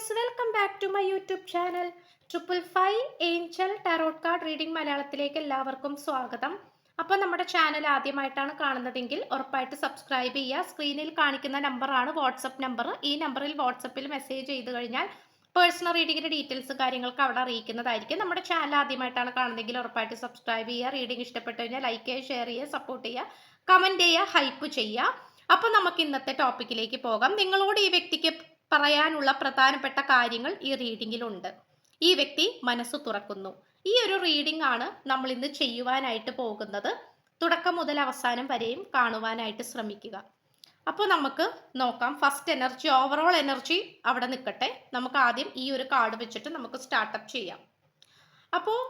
Friends, welcome back to my YouTube channel. 555 angel tarot card reading മലയാളത്തിലേക്ക് എല്ലാവർക്കും സ്വാഗതം. അപ്പോൾ നമ്മുടെ ചാനൽ ആദ്യമായിട്ടാണ് കാണുന്നതെങ്കിൽ ഉറപ്പായിട്ട് സബ്സ്ക്രൈബ് ചെയ്യുക. സ്ക്രീനിൽ കാണിക്കുന്ന നമ്പറാണ് വാട്സപ്പ് നമ്പർ. ഈ നമ്പറിൽ വാട്സപ്പിൽ മെസ്സേജ് ചെയ്ത് കഴിഞ്ഞാൽ പേഴ്സണൽ റീഡിങ്ങിൻ്റെ ഡീറ്റെയിൽസ് കാര്യങ്ങൾക്ക് അവിടെ അറിയിക്കുന്നതായിരിക്കും. നമ്മുടെ ചാനൽ ആദ്യമായിട്ടാണ് കാണുന്നതെങ്കിൽ ഉറപ്പായിട്ട് സബ്സ്ക്രൈബ് ചെയ്യുക. റീഡിംഗ് ഇഷ്ടപ്പെട്ടു കഴിഞ്ഞാൽ ലൈക്ക് ചെയ്യുക, ഷെയർ ചെയ്യുക, സപ്പോർട്ട് ചെയ്യുക, കമൻറ്റ് ചെയ്യുക, ഹൈപ്പ് ചെയ്യുക. അപ്പോൾ നമുക്ക് ഇന്നത്തെ ടോപ്പിക്കിലേക്ക് പോകാം. നിങ്ങളോട് ഈ വ്യക്തിക്ക് പറയാനുള്ള പ്രധാനപ്പെട്ട കാര്യങ്ങൾ ഈ റീഡിങ്ങിലുണ്ട്. ഈ വ്യക്തി മനസ്സ് തുറക്കുന്നു. ഈ ഒരു റീഡിംഗ് ആണ് നമ്മൾ ഇന്ന് ചെയ്യുവാനായിട്ട് പോകുന്നത്. തുടക്കം മുതൽ അവസാനം വരെയും കാണുവാനായിട്ട് ശ്രമിക്കുക. അപ്പോൾ നമുക്ക് നോക്കാം. ഫസ്റ്റ് എനർജി, ഓവറോൾ എനർജി അവിടെ നിൽക്കട്ടെ. നമുക്ക് ആദ്യം ഈ ഒരു കാർഡ് വെച്ചിട്ട് നമുക്ക് സ്റ്റാർട്ടപ്പ് ചെയ്യാം. അപ്പോൾ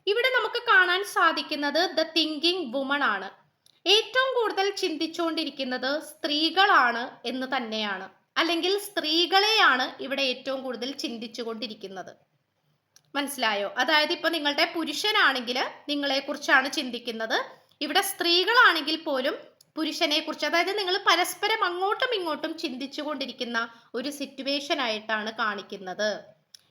ഇവിടെ നമുക്ക് കാണാൻ സാധിക്കുന്നത് ദ തിങ്കിങ് വുമൺ ആണ്. ഏറ്റവും കൂടുതൽ ചിന്തിച്ചുകൊണ്ടിരിക്കുന്നത് സ്ത്രീകളാണ് എന്ന് തന്നെയാണ്, അല്ലെങ്കിൽ സ്ത്രീകളെയാണ് ഇവിടെ ഏറ്റവും കൂടുതൽ ചിന്തിച്ചുകൊണ്ടിരിക്കുന്നത്. മനസ്സിലായോ? അതായത് ഇപ്പൊ നിങ്ങളുടെ പുരുഷനാണെങ്കിൽ നിങ്ങളെ കുറിച്ചാണ് ചിന്തിക്കുന്നത്. ഇവിടെ സ്ത്രീകളാണെങ്കിൽ പോലും പുരുഷനെ കുറിച്ച്, അതായത് നിങ്ങൾ പരസ്പരം അങ്ങോട്ടും ഇങ്ങോട്ടും ചിന്തിച്ചു കൊണ്ടിരിക്കുന്ന ഒരു സിറ്റുവേഷൻ ആയിട്ടാണ് കാണിക്കുന്നത്.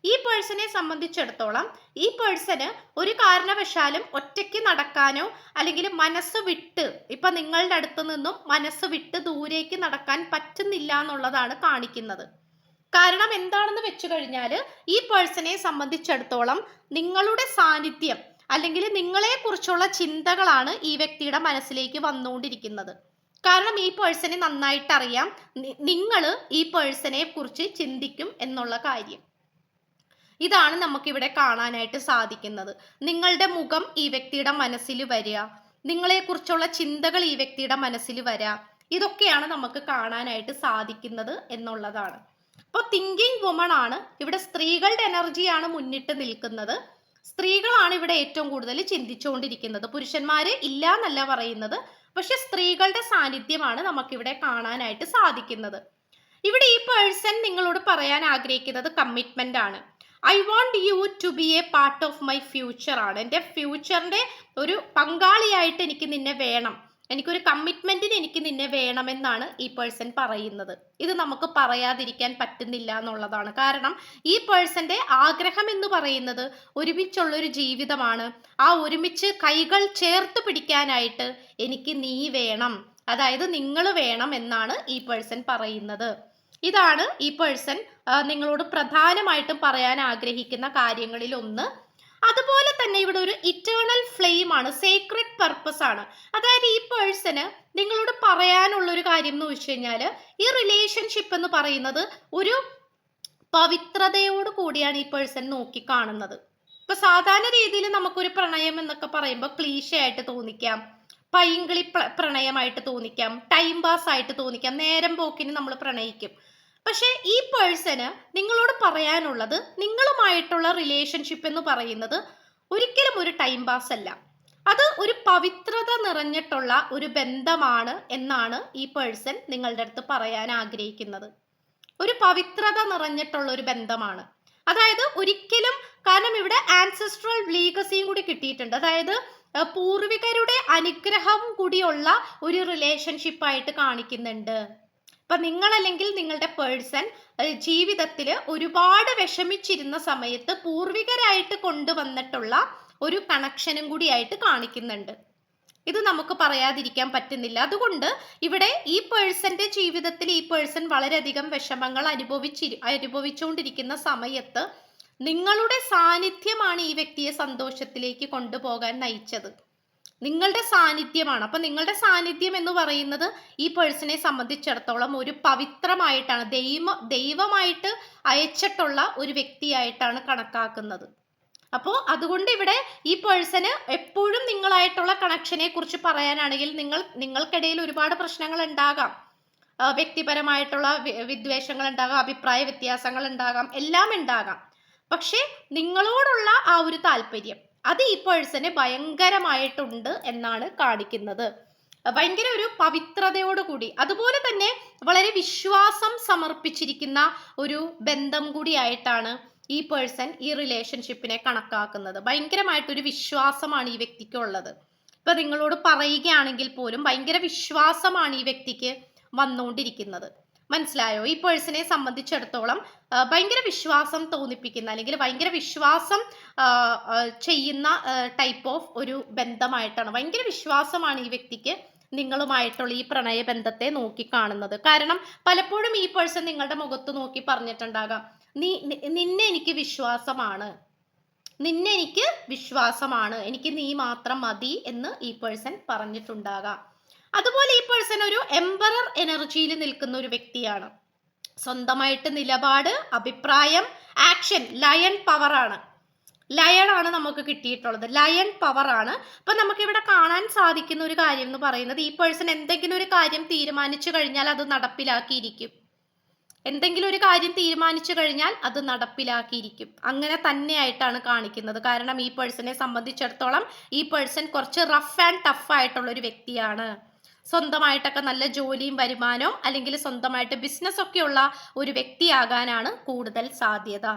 ഈ പേഴ്സണെ സംബന്ധിച്ചിടത്തോളം ഈ പേഴ്സണ് ഒരു കാരണവശാലും ഒറ്റയ്ക്ക് നടക്കാനോ അല്ലെങ്കിൽ മനസ്സ് വിട്ട്, ഇപ്പൊ നിങ്ങളുടെ അടുത്ത് നിന്നും മനസ്സ് വിട്ട് ദൂരേക്ക് നടക്കാൻ പറ്റുന്നില്ല എന്നുള്ളതാണ് കാണിക്കുന്നത്. കാരണം എന്താണെന്ന് വെച്ചു കഴിഞ്ഞാൽ ഈ പേഴ്സണെ സംബന്ധിച്ചിടത്തോളം നിങ്ങളുടെ സാന്നിധ്യം അല്ലെങ്കിൽ നിങ്ങളെ കുറിച്ചുള്ള ചിന്തകളാണ് ഈ വ്യക്തിയുടെ മനസ്സിലേക്ക് വന്നുകൊണ്ടിരിക്കുന്നത്. കാരണം ഈ പേഴ്സണെ നന്നായിട്ട് അറിയാം, നിങ്ങൾ ഈ പേഴ്സണെ കുറിച്ച് ചിന്തിക്കും എന്നുള്ള കാര്യം. ഇതാണ് നമുക്കിവിടെ കാണാനായിട്ട് സാധിക്കുന്നത്. നിങ്ങളുടെ മുഖം ഈ വ്യക്തിയുടെ മനസ്സിൽ വരിക, നിങ്ങളെക്കുറിച്ചുള്ള ചിന്തകൾ ഈ വ്യക്തിയുടെ മനസ്സിൽ വരിക, ഇതൊക്കെയാണ് നമുക്ക് കാണാനായിട്ട് സാധിക്കുന്നത് എന്നുള്ളതാണ്. അപ്പോൾ തിങ്കിങ് വുമൺ ആണ് ഇവിടെ. സ്ത്രീകളുടെ എനർജിയാണ് മുന്നിട്ട് നിൽക്കുന്നത്. സ്ത്രീകളാണ് ഇവിടെ ഏറ്റവും കൂടുതൽ ചിന്തിച്ചുകൊണ്ടിരിക്കുന്നത്. പുരുഷന്മാര് ഇല്ല എന്നല്ല പറയുന്നത്, പക്ഷെ സ്ത്രീകളുടെ സാന്നിധ്യമാണ് നമുക്കിവിടെ കാണാനായിട്ട് സാധിക്കുന്നത്. ഇവിടെ ഈ പേഴ്സൺ നിങ്ങളോട് പറയാൻ ആഗ്രഹിക്കുന്നത് കമ്മിറ്റ്മെന്റ് ആണ്. I want you to be a part of my future ആണ്. എൻ്റെ ഫ്യൂച്ചറിൻ്റെ ഒരു പങ്കാളിയായിട്ട് എനിക്ക് നിന്നെ വേണം, എനിക്കൊരു കമ്മിറ്റ്മെന്റിന് എനിക്ക് നിന്നെ വേണമെന്നാണ് ഈ പേഴ്സൺ പറയുന്നത്. ഇത് നമുക്ക് പറയാതിരിക്കാൻ പറ്റുന്നില്ല എന്നുള്ളതാണ്. കാരണം ഈ പേഴ്സന്റെ ആഗ്രഹം എന്ന് പറയുന്നത് ഒരുമിച്ചുള്ളൊരു ജീവിതമാണ്. ആ ഒരുമിച്ച് കൈകൾ ചേർത്ത് പിടിക്കാനായിട്ട് എനിക്ക് നീ വേണം, അതായത് നിങ്ങൾ വേണം എന്നാണ് ഈ പേഴ്സൺ പറയുന്നത്. ഇതാണ് ഈ പേഴ്സൺ നിങ്ങളോട് പ്രധാനമായിട്ടും പറയാൻ ആഗ്രഹിക്കുന്ന കാര്യങ്ങളിൽ ഒന്ന്. അതുപോലെ തന്നെ ഇവിടെ ഒരു ഇറ്റേണൽ ഫ്ലെയിം ആണ്, സീക്രട്ട് പർപ്പസ് ആണ്. അതായത് ഈ പേഴ്സണ് നിങ്ങളോട് പറയാനുള്ള ഒരു കാര്യം എന്ന് വെച്ച് കഴിഞ്ഞാൽ ഈ റിലേഷൻഷിപ്പ് എന്ന് പറയുന്നത് ഒരു പവിത്രതയോട് കൂടിയാണ് ഈ പേഴ്സൺ നോക്കി കാണുന്നത്. ഇപ്പൊ സാധാരണ രീതിയിൽ നമുക്കൊരു പ്രണയം എന്നൊക്കെ പറയുമ്പോൾ ക്ലീശയായിട്ട് തോന്നിക്കാം, പൈങ്കിളി പ്രണയമായിട്ട് തോന്നിക്കാം, ടൈം പാസ് ആയിട്ട് തോന്നിക്കാം, നേരം പോക്കിന് നമ്മൾ പ്രണയിക്കും. പക്ഷെ ഈ പേഴ്സണ് നിങ്ങളോട് പറയാനുള്ളത്, നിങ്ങളുമായിട്ടുള്ള റിലേഷൻഷിപ്പ് എന്ന് പറയുന്നത് ഒരിക്കലും ഒരു ടൈം പാസ് അല്ല, അത് ഒരു പവിത്രത നിറഞ്ഞിട്ടുള്ള ഒരു ബന്ധമാണ് എന്നാണ് ഈ പേഴ്സൺ നിങ്ങളുടെ അടുത്ത് പറയാൻ ആഗ്രഹിക്കുന്നത്. ഒരു പവിത്രത നിറഞ്ഞിട്ടുള്ള ഒരു ബന്ധമാണ്. അതായത് ഒരിക്കലും, കാരണം ഇവിടെ ആൻസെസ്ട്രൽ ലീഗസിയും കൂടി കിട്ടിയിട്ടുണ്ട്. അതായത് പൂർവികരുടെ അനുഗ്രഹം കൂടിയുള്ള ഒരു റിലേഷൻഷിപ്പായിട്ട് കാണിക്കുന്നുണ്ട്. ഇപ്പൊ നിങ്ങളല്ലെങ്കിൽ നിങ്ങളുടെ പേഴ്സൺ ജീവിതത്തിൽ ഒരുപാട് വിഷമിച്ചിരുന്ന സമയത്ത് പൂർവികരായിട്ട് കൊണ്ടുവന്നിട്ടുള്ള ഒരു കണക്ഷനും കൂടിയായിട്ട് കാണിക്കുന്നുണ്ട്. ഇത് നമുക്ക് പറയാതിരിക്കാൻ പറ്റുന്നില്ല. അതുകൊണ്ട് ഇവിടെ ഈ പേഴ്സന്റെ ജീവിതത്തിൽ ഈ പേഴ്സൺ വളരെയധികം വിഷമങ്ങൾ അനുഭവിച്ചുകൊണ്ടിരിക്കുന്ന സമയത്ത് നിങ്ങളുടെ സാന്നിധ്യമാണ് ഈ വ്യക്തിയെ സന്തോഷത്തിലേക്ക് കൊണ്ടുപോകാൻ നയിച്ചത്. നിങ്ങളുടെ സാന്നിധ്യമാണ്. അപ്പൊ നിങ്ങളുടെ സാന്നിധ്യം എന്ന് പറയുന്നത് ഈ പേഴ്സണെ സംബന്ധിച്ചിടത്തോളം ഒരു പവിത്രമായിട്ടാണ്, ദൈവമായിട്ട് അയച്ചിട്ടുള്ള ഒരു വ്യക്തിയായിട്ടാണ് കണക്കാക്കുന്നത്. അപ്പോൾ അതുകൊണ്ട് ഇവിടെ ഈ പേഴ്സണ് എപ്പോഴും നിങ്ങളായിട്ടുള്ള കണക്ഷനെ കുറിച്ച് പറയാനാണെങ്കിൽ നിങ്ങൾക്കിടയിൽ ഒരുപാട് പ്രശ്നങ്ങൾ ഉണ്ടാകാം, വ്യക്തിപരമായിട്ടുള്ള വിദ്വേഷങ്ങൾ ഉണ്ടാകാം, അഭിപ്രായ വ്യത്യാസങ്ങൾ ഉണ്ടാകാം, എല്ലാം ഉണ്ടാകാം. പക്ഷെ നിങ്ങളോടുള്ള ആ ഒരു താല്പര്യം അത് ഈ പേഴ്സണ് ഭയങ്കരമായിട്ടുണ്ട് എന്നാണ് കാണിക്കുന്നത്. ഭയങ്കര ഒരു പവിത്രതയോടുകൂടി, അതുപോലെ തന്നെ വളരെ വിശ്വാസം സമർപ്പിച്ചിരിക്കുന്ന ഒരു ബന്ധം കൂടിയായിട്ടാണ് ഈ പേഴ്സൺ ഈ റിലേഷൻഷിപ്പിനെ കണക്കാക്കുന്നത്. ഭയങ്കരമായിട്ടൊരു വിശ്വാസമാണ് ഈ വ്യക്തിക്കുള്ളത്. ഇപ്പൊ നിങ്ങളോട് പറയുകയാണെങ്കിൽ പോലും ഭയങ്കര വിശ്വാസമാണ് ഈ വ്യക്തിക്ക് വന്നുകൊണ്ടിരിക്കുന്നത്. മനസ്സിലായോ? ഈ പേഴ്സണെ സംബന്ധിച്ചിടത്തോളം ഭയങ്കര വിശ്വാസം തോന്നിപ്പിക്കുന്ന അല്ലെങ്കിൽ ഭയങ്കര വിശ്വാസം ചെയ്യുന്ന ടൈപ്പ് ഓഫ് ഒരു ബന്ധമായിട്ടാണ്. ഭയങ്കര വിശ്വാസമാണ് ഈ വ്യക്തിക്ക് നിങ്ങളുമായിട്ടുള്ള ഈ പ്രണയ ബന്ധത്തെ നോക്കി കാണുന്നത്. കാരണം പലപ്പോഴും ഈ പേഴ്സൺ നിങ്ങളുടെ മുഖത്ത് നോക്കി പറഞ്ഞിട്ടുണ്ടാകാം, നിന്നെ എനിക്ക് വിശ്വാസമാണ്, നിന്നെ എനിക്ക് വിശ്വാസമാണ്, എനിക്ക് നീ മാത്രം മതി എന്ന് ഈ പേഴ്സൺ പറഞ്ഞിട്ടുണ്ടാകാം. അതുപോലെ ഈ പേഴ്സൺ ഒരു എംപറർ എനർജിയിൽ നിൽക്കുന്ന ഒരു വ്യക്തിയാണ്. സ്വന്തമായിട്ട് നിലപാട്, അഭിപ്രായം, ആക്ഷൻ, ലയൺ പവർ ആണ്. ലയൺ ആണ് നമുക്ക് കിട്ടിയിട്ടുള്ളത്, ലയൺ പവർ ആണ്. അപ്പൊ നമുക്ക് ഇവിടെ കാണാൻ സാധിക്കുന്ന ഒരു കാര്യം എന്ന് പറയുന്നത്, ഈ പേഴ്സൺ എന്തെങ്കിലും ഒരു കാര്യം തീരുമാനിച്ചു കഴിഞ്ഞാൽ അത് നടപ്പിലാക്കിയിരിക്കും. എന്തെങ്കിലും ഒരു കാര്യം തീരുമാനിച്ചു കഴിഞ്ഞാൽ അത് നടപ്പിലാക്കിയിരിക്കും. അങ്ങനെ തന്നെയായിട്ടാണ് കാണിക്കുന്നത്. കാരണം ഈ പേഴ്സണെ സംബന്ധിച്ചിടത്തോളം ഈ പേഴ്സൺ കുറച്ച് റഫ് ആൻഡ് ടഫ് ആയിട്ടുള്ള ഒരു വ്യക്തിയാണ്. സ്വന്തമായിട്ടൊക്കെ നല്ല ജോലിയും വരുമാനവും അല്ലെങ്കിൽ സ്വന്തമായിട്ട് ബിസിനസ് ഒക്കെ ഉള്ള ഒരു വ്യക്തിയാകാനാണ് കൂടുതൽ സാധ്യത.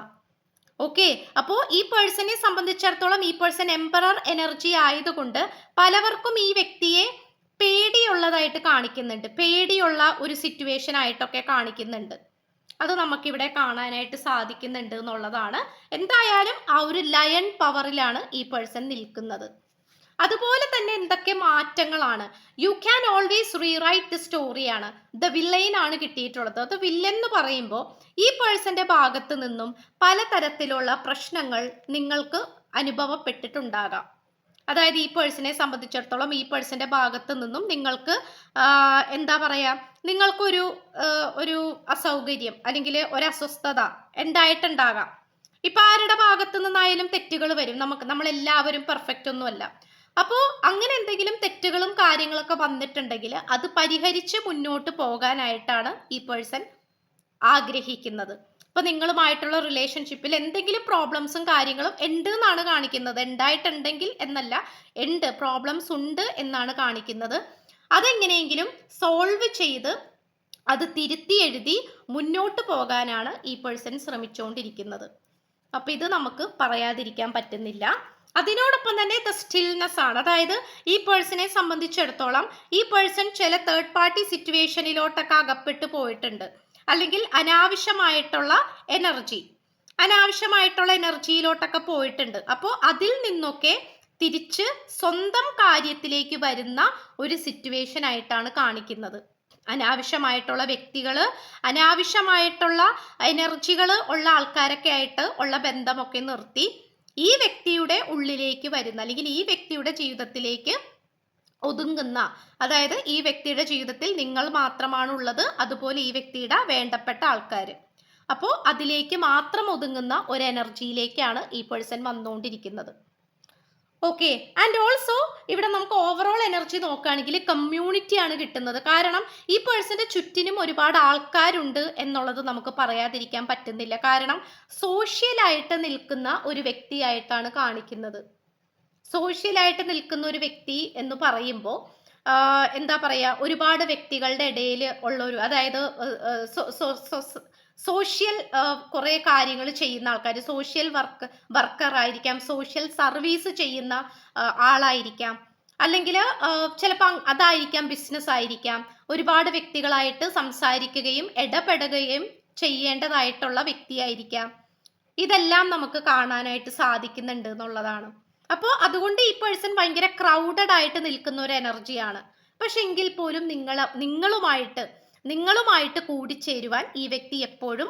ഓക്കെ, അപ്പോൾ ഈ പേഴ്സണെ സംബന്ധിച്ചിടത്തോളം ഈ പേഴ്സൺ എംപറർ എനർജി ആയതുകൊണ്ട് പലവർക്കും ഈ വ്യക്തിയെ പേടിയുള്ളതായിട്ട് കാണിക്കുന്നുണ്ട്, പേടിയുള്ള ഒരു സിറ്റുവേഷൻ ആയിട്ടൊക്കെ കാണിക്കുന്നുണ്ട്. അത് നമുക്കിവിടെ കാണാനായിട്ട് സാധിക്കുന്നുണ്ട് എന്നുള്ളതാണ്. എന്തായാലും ആ ഒരു ലയൺ പവറിലാണ് ഈ പേഴ്സൺ നിൽക്കുന്നത്. അതുപോലെ തന്നെ എന്തൊക്കെ മാറ്റങ്ങളാണ്, you can always rewrite the സ്റ്റോറിയാണ്. ദ വില്ലൻ ആണ് കിട്ടിയിട്ടുള്ളത്. അത് വില്ലൻ എന്ന് പറയുമ്പോൾ ഈ പേഴ്സന്റെ ഭാഗത്ത് നിന്നും പലതരത്തിലുള്ള പ്രശ്നങ്ങൾ നിങ്ങൾക്ക് അനുഭവപ്പെട്ടിട്ടുണ്ടാകാം. അതായത് ഈ പേഴ്സണെ സംബന്ധിച്ചിടത്തോളം ഈ പേഴ്സന്റെ ഭാഗത്ത് നിന്നും നിങ്ങൾക്ക് എന്താ പറയാ, നിങ്ങൾക്കൊരു ഒരു അസൗകര്യം അല്ലെങ്കിൽ ഒരു അസ്വസ്ഥത ഉണ്ടായിട്ടുണ്ടാകാം. ഇപ്പൊ ആരുടെ ഭാഗത്ത് നിന്നായാലും തെറ്റുകൾ വരും. നമ്മളെല്ലാവരും പെർഫെക്റ്റ് ഒന്നുമല്ല. അപ്പോൾ അങ്ങനെ എന്തെങ്കിലും തെറ്റുകളും കാര്യങ്ങളൊക്കെ വന്നിട്ടുണ്ടെങ്കിൽ അത് പരിഹരിച്ച് മുന്നോട്ട് പോകാനായിട്ടാണ് ഈ പേഴ്സൺ ആഗ്രഹിക്കുന്നത്. ഇപ്പൊ നിങ്ങളുമായിട്ടുള്ള റിലേഷൻഷിപ്പിൽ എന്തെങ്കിലും പ്രോബ്ലംസും കാര്യങ്ങളും ഉണ്ട് എന്നാണ് കാണിക്കുന്നത്. ഉണ്ടായിട്ടുണ്ടെങ്കിൽ എന്നല്ല, ഉണ്ട്, പ്രോബ്ലംസ് ഉണ്ട് എന്നാണ് കാണിക്കുന്നത്. അതെങ്ങനെയെങ്കിലും സോൾവ് ചെയ്ത് അത് തിരുത്തി എഴുതി മുന്നോട്ട് പോകാനാണ് ഈ പേഴ്സൺ ശ്രമിച്ചുകൊണ്ടിരിക്കുന്നത്. അപ്പൊ ഇത് നമുക്ക് പറയാതിരിക്കാൻ പറ്റുന്നില്ല. അതിനോടൊപ്പം തന്നെ ദ സ്റ്റിൽനെസ് ആണ്. അതായത് ഈ പേഴ്സണെ സംബന്ധിച്ചിടത്തോളം ഈ പേഴ്സൺ ചില തേർഡ് പാർട്ടി സിറ്റുവേഷനിലോട്ടൊക്കെ അകപ്പെട്ടു പോയിട്ടുണ്ട്. അല്ലെങ്കിൽ അനാവശ്യമായിട്ടുള്ള എനർജിയിലോട്ടൊക്കെ പോയിട്ടുണ്ട്. അപ്പോൾ അതിൽ നിന്നൊക്കെ തിരിച്ച് സ്വന്തം കാര്യത്തിലേക്ക് വരുന്ന ഒരു സിറ്റുവേഷൻ ആയിട്ടാണ് കാണിക്കുന്നത്. അനാവശ്യമായിട്ടുള്ള വ്യക്തികള്, അനാവശ്യമായിട്ടുള്ള എനർജികൾ ഉള്ള ആൾക്കാരൊക്കെ ആയിട്ട് ഉള്ള ബന്ധമൊക്കെ നിർത്തി ഈ വ്യക്തിയുടെ ഉള്ളിലേക്ക് വരുന്ന അല്ലെങ്കിൽ ഈ വ്യക്തിയുടെ ജീവിതത്തിലേക്ക് ഒതുങ്ങുന്ന, അതായത് ഈ വ്യക്തിയുടെ ജീവിതത്തിൽ നിങ്ങൾ മാത്രമാണ് ഉള്ളത്, അതുപോലെ ഈ വ്യക്തിയുടെ വേണ്ടപ്പെട്ട ആൾക്കാർ, അപ്പോൾ അതിലേക്ക് മാത്രം ഒതുങ്ങുന്ന ഒരു എനർജിയിലേക്കാണ് ഈ പേഴ്സൺ വന്നുകൊണ്ടിരിക്കുന്നത്. ഓക്കെ, ആൻഡ് ഓൾസോ ഇവിടെ നമുക്ക് ഓവറോൾ എനർജി നോക്കുകയാണെങ്കിൽ കമ്മ്യൂണിറ്റി ആണ് കിട്ടുന്നത്. കാരണം ഈ പേഴ്സന്റെ ചുറ്റിനും ഒരുപാട് ആൾക്കാരുണ്ട് എന്നുള്ളത് നമുക്ക് പറയാതിരിക്കാൻ പറ്റുന്നില്ല. കാരണം സോഷ്യലായിട്ട് നിൽക്കുന്ന ഒരു വ്യക്തിയായിട്ടാണ് കാണിക്കുന്നത്. സോഷ്യലായിട്ട് നിൽക്കുന്ന ഒരു വ്യക്തി എന്ന് പറയുമ്പോൾ എന്താ പറയുക, ഒരുപാട് വ്യക്തികളുടെ ഇടയിൽ ഉള്ള ഒരു, അതായത് സോഷ്യൽ കുറേ കാര്യങ്ങൾ ചെയ്യുന്ന ആൾക്കാർ, സോഷ്യൽ വർക്കർ ആയിരിക്കാം, സോഷ്യൽ സർവീസ് ചെയ്യുന്ന ആളായിരിക്കാം, അല്ലെങ്കിൽ ചിലപ്പോൾ അതായിരിക്കാം, ബിസിനസ് ആയിരിക്കാം. ഒരുപാട് വ്യക്തികളായിട്ട് സംസാരിക്കുകയും ഇടപെടുകയും ചെയ്യേണ്ടതായിട്ടുള്ള വ്യക്തിയായിരിക്കാം. ഇതെല്ലാം നമുക്ക് കാണാനായിട്ട് സാധിക്കുന്നുണ്ട് എന്നുള്ളതാണ്. അപ്പോൾ അതുകൊണ്ട് ഈ പേഴ്സൺ ഭയങ്കര ക്രൗഡഡ് ആയിട്ട് നിൽക്കുന്ന ഒരു എനർജിയാണ്. പക്ഷെ എങ്കിൽ പോലും നിങ്ങളുമായിട്ട് കൂടിച്ചേരുവാൻ ഈ വ്യക്തി എപ്പോഴും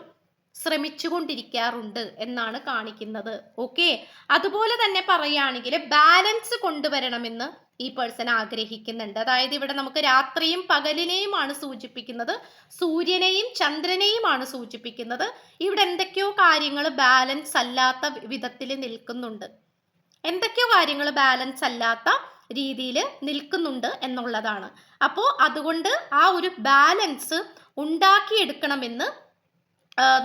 ശ്രമിച്ചുകൊണ്ടിരിക്കാറുണ്ട് എന്നാണ് കാണിക്കുന്നത്. ഓക്കെ, അതുപോലെ തന്നെ പറയുകയാണെങ്കിൽ ബാലൻസ് കൊണ്ടുവരണമെന്ന് ഈ പേഴ്സൺ ആഗ്രഹിക്കുന്നുണ്ട്. അതായത് ഇവിടെ നമുക്ക് രാത്രിയും പകലിനെയുമാണ് സൂചിപ്പിക്കുന്നത്, സൂര്യനെയും ചന്ദ്രനെയുമാണ് സൂചിപ്പിക്കുന്നത്. ഇവിടെ എന്തൊക്കെയോ കാര്യങ്ങൾ ബാലൻസ് അല്ലാത്ത വിധത്തിൽ നിൽക്കുന്നുണ്ട്, എന്തൊക്കെയോ കാര്യങ്ങൾ ബാലൻസ് അല്ലാത്ത രീതിയിൽ നിൽക്കുന്നുണ്ട് എന്നുള്ളതാണ്. അപ്പോൾ അതുകൊണ്ട് ആ ഒരു ബാലൻസ് ഉണ്ടാക്കിയെടുക്കണമെന്ന്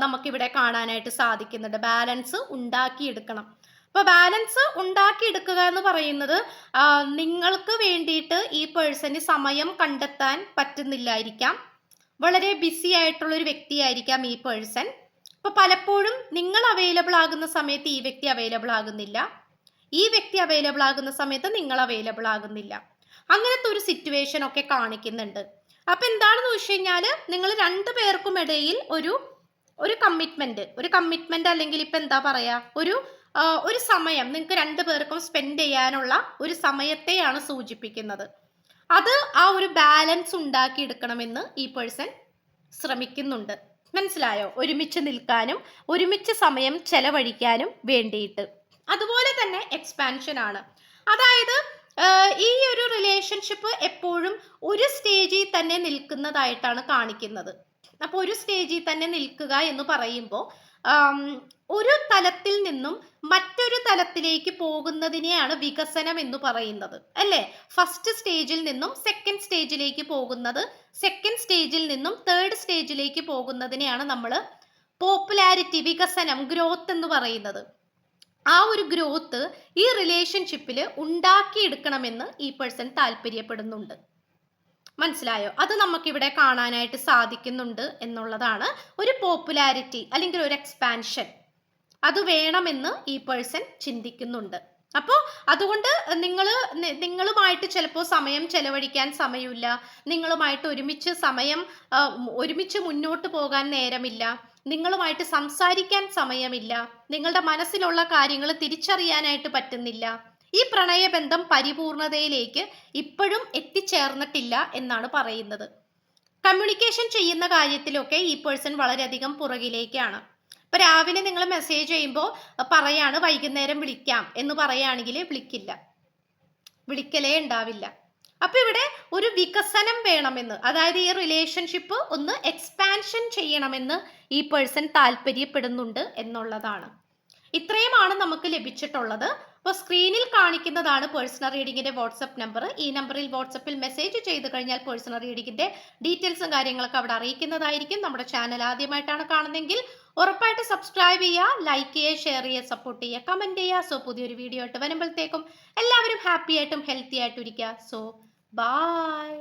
നമുക്കിവിടെ കാണാനായിട്ട് സാധിക്കുന്നുണ്ട്. ബാലൻസ് ഉണ്ടാക്കിയെടുക്കണം. അപ്പോൾ ബാലൻസ് ഉണ്ടാക്കിയെടുക്കുക എന്ന് പറയുന്നത് നിങ്ങൾക്ക് വേണ്ടിയിട്ട് ഈ പേഴ്സന് സമയം കണ്ടെത്താൻ പറ്റുന്നില്ലായിരിക്കാം. വളരെ ബിസി ആയിട്ടുള്ള ഒരു വ്യക്തിയായിരിക്കാം ഈ പേഴ്സൺ. അപ്പോൾ പലപ്പോഴും നിങ്ങൾ അവൈലബിൾ ആകുന്ന സമയത്ത് ഈ വ്യക്തി അവൈലബിൾ ആകുന്നില്ല, ഈ വ്യക്തി അവൈലബിൾ ആകുന്ന സമയത്ത് നിങ്ങൾ അവൈലബിൾ ആകുന്നില്ല. അങ്ങനത്തെ ഒരു സിറ്റുവേഷൻ ഒക്കെ കാണിക്കുന്നുണ്ട്. അപ്പൊ എന്താണെന്ന് വെച്ച് കഴിഞ്ഞാൽ നിങ്ങൾ രണ്ടു പേർക്കും ഇടയിൽ ഒരു കമ്മിറ്റ്മെന്റ് അല്ലെങ്കിൽ ഇപ്പൊ എന്താ പറയാ ഒരു സമയം നിങ്ങൾക്ക് രണ്ടു പേർക്കും സ്പെൻഡ് ചെയ്യാനുള്ള ഒരു സമയത്തെയാണ് സൂചിപ്പിക്കുന്നത്. അത് ആ ഒരു ബാലൻസ് ഉണ്ടാക്കിയെടുക്കണമെന്ന് ഈ പേഴ്സൺ ശ്രമിക്കുന്നുണ്ട്. മനസ്സിലായോ? ഒരുമിച്ച് നിൽക്കാനും ഒരുമിച്ച് സമയം ചെലവഴിക്കാനും വേണ്ടിയിട്ട്. അതുപോലെ തന്നെ എക്സ്പാൻഷൻ ആണ്. അതായത് ഈ ഒരു റിലേഷൻഷിപ്പ് എപ്പോഴും ഒരു സ്റ്റേജിൽ തന്നെ നിൽക്കുന്നതായിട്ടാണ് കാണിക്കുന്നത്. അപ്പോൾ ഒരു സ്റ്റേജിൽ തന്നെ നിൽക്കുക എന്ന് പറയുമ്പോൾ ഒരു തലത്തിൽ നിന്നും മറ്റൊരു തലത്തിലേക്ക് പോകുന്നതിനെയാണ് വികസനം എന്ന് പറയുന്നത്, അല്ലേ? ഫസ്റ്റ് സ്റ്റേജിൽ നിന്നും സെക്കൻഡ് സ്റ്റേജിലേക്ക് പോകുന്നത്, സെക്കൻഡ് സ്റ്റേജിൽ നിന്നും തേർഡ് സ്റ്റേജിലേക്ക് പോകുന്നതിനെയാണ് നമ്മൾ പോപ്പുലാരിറ്റി, വികസനം, ഗ്രോത്ത് എന്ന് പറയുന്നത്. ആ ഒരു ഗ്രോത്ത് ഈ റിലേഷൻഷിപ്പിൽ ഉണ്ടാക്കിയെടുക്കണമെന്ന് ഈ പേഴ്സൺ താല്പര്യപ്പെടുന്നുണ്ട്. മനസ്സിലായോ? അത് നമുക്കിവിടെ കാണാനായിട്ട് സാധിക്കുന്നുണ്ട് എന്നുള്ളതാണ്. ഒരു പോപ്പുലാരിറ്റി അല്ലെങ്കിൽ ഒരു എക്സ്പാൻഷൻ അത് വേണമെന്ന് ഈ പേഴ്സൺ ചിന്തിക്കുന്നുണ്ട്. അപ്പോൾ അതുകൊണ്ട് നിങ്ങളുമായിട്ട് ചിലപ്പോൾ സമയം ചെലവഴിക്കാൻ സമയമില്ല, നിങ്ങളുമായിട്ട് ഒരുമിച്ച് മുന്നോട്ട് പോകാൻ നേരമില്ല, നിങ്ങളുമായിട്ട് സംസാരിക്കാൻ സമയമില്ല, നിങ്ങളുടെ മനസ്സിലുള്ള കാര്യങ്ങൾ തിരിച്ചറിയാനായിട്ട് പറ്റുന്നില്ല. ഈ പ്രണയബന്ധം പരിപൂർണതയിലേക്ക് ഇപ്പോഴും എത്തിച്ചേർന്നിട്ടില്ല എന്നാണ് പറയുന്നത്. കമ്മ്യൂണിക്കേഷൻ ചെയ്യുന്ന കാര്യത്തിലൊക്കെ ഈ പേഴ്സൺ വളരെയധികം പുറകിലേക്കാണ്. ഇപ്പൊ രാവിലെ നിങ്ങൾ മെസ്സേജ് ചെയ്യുമ്പോൾ പറയാണ് വൈകുന്നേരം വിളിക്കാം എന്ന് പറയുകയാണെങ്കിൽ വിളിക്കലേ ഉണ്ടാവില്ല. അപ്പൊ ഇവിടെ ഒരു വികസനം വേണമെന്ന്, അതായത് ഈ റിലേഷൻഷിപ്പ് ഒന്ന് എക്സ്പാൻഷൻ ചെയ്യണമെന്ന് ഈ പേഴ്സൺ താല്പര്യപ്പെടുന്നുണ്ട് എന്നുള്ളതാണ്. ഇത്രയുമാണ് നമുക്ക് ലഭിച്ചിട്ടുള്ളത്. അപ്പോൾ സ്ക്രീനിൽ കാണിക്കുന്നതാണ് പേഴ്സണൽ റീഡിങ്ങിന്റെ വാട്സപ്പ് നമ്പർ. ഈ നമ്പറിൽ വാട്സപ്പിൽ മെസ്സേജ് ചെയ്ത് കഴിഞ്ഞാൽ പേഴ്സണൽ റീഡിങ്ങിന്റെ ഡീറ്റെയിൽസും കാര്യങ്ങളൊക്കെ അവിടെ അറിയിക്കുന്നതായിരിക്കും. നമ്മുടെ ചാനൽ ആദ്യമായിട്ടാണ് കാണുന്നതെങ്കിൽ ഉറപ്പായിട്ട് സബ്സ്ക്രൈബ് ചെയ്യുക, ലൈക്ക് ചെയ്യുക, ഷെയർ ചെയ്യുക, സപ്പോർട്ട് ചെയ്യുക, കമന്റ് ചെയ്യുക. സോ പുതിയൊരു വീഡിയോ ആയിട്ട് വരുമ്പോഴത്തേക്കും എല്ലാവരും ഹാപ്പി ആയിട്ടും ഹെൽത്തി ആയിട്ടും ഇരിക്കുക. So by.